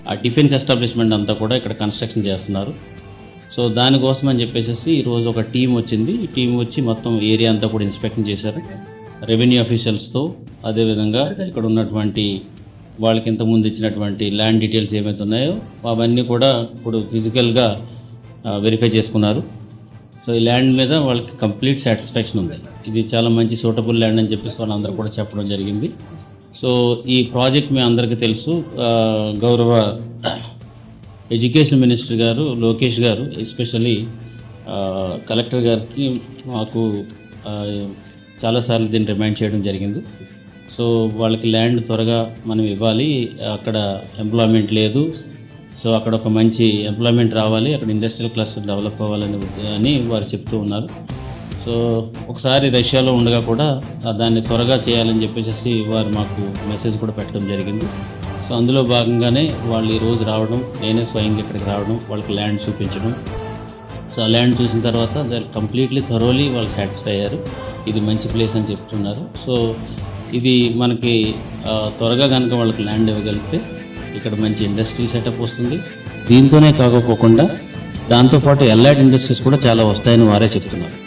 ఆ defence establishment అంతా కూడా ఇక్కడ కన్స్ట్రక్షన్ చేస్తున్నారు. సో దానికోసం అని చెప్పేసి ఈరోజు ఒక టీం వచ్చింది. ఈ టీం వచ్చి మొత్తం ఏరియా అంతా కూడా ఇన్స్పెక్షన్ చేశారు రెవెన్యూ అఫీషియల్స్తో. అదేవిధంగా ఇక్కడ ఉన్నటువంటి వాళ్ళకి ఇంతకుముందు ఇచ్చినటువంటి ల్యాండ్ డీటెయిల్స్ ఏమైతే ఉన్నాయో అవన్నీ కూడా ఇప్పుడు ఫిజికల్గా వెరిఫై చేసుకున్నారు. సో ఈ ల్యాండ్ మీద వాళ్ళకి కంప్లీట్ సాటిస్ఫాక్షన్ ఉంది. ఇది చాలా మంచి సూటబుల్ ల్యాండ్ అని చెప్పేసి వాళ్ళందరూ కూడా చెప్పడం జరిగింది. సో ఈ ప్రాజెక్ట్ మీ అందరికీ తెలుసు. గౌరవ ఎడ్యుకేషన్ మినిస్టర్ గారు లోకేష్ గారు ఎస్పెషల్లీ కలెక్టర్ గారికి మాకు చాలాసార్లు దీన్ని రిమైండ్ చేయడం జరిగింది. సో వాళ్ళకి ల్యాండ్ త్వరగా మనం ఇవ్వాలి, అక్కడ ఎంప్లాయ్మెంట్ లేదు, సో అక్కడ ఒక మంచి ఎంప్లాయ్మెంట్ రావాలి, అక్కడ ఇండస్ట్రియల్ క్లస్టర్ డెవలప్ అవ్వాలని వారు చెప్తూ ఉన్నారు. సో ఒకసారి రష్యాలో ఉండగా కూడా దాన్ని త్వరగా చేయాలని చెప్పేసి వారు మాకు మెసేజ్ కూడా పెట్టడం జరిగింది. సో అందులో భాగంగానే వాళ్ళు ఈరోజు రావడం, నేనే స్వయంగా ఇక్కడికి రావడం, వాళ్ళకి ల్యాండ్ చూపించడం. సో ఆ ల్యాండ్ చూసిన తర్వాత కంప్లీట్లీ థరోలీ వాళ్ళు సాటిస్ఫై అయ్యారు. ఇది మంచి ప్లేస్ అని చెప్తున్నారు. సో ఇది మనకి త్వరగా కనుక వాళ్ళకి ల్యాండ్ ఇవ్వగలిగితే ఇక్కడ మంచి ఇండస్ట్రీ సెటప్ వస్తుంది. దీంతోనే కాకపోకుండా దాంతోపాటు ఎల్లాడ్ ఇండస్ట్రీస్ కూడా చాలా వస్తాయని వారే చెప్తున్నారు.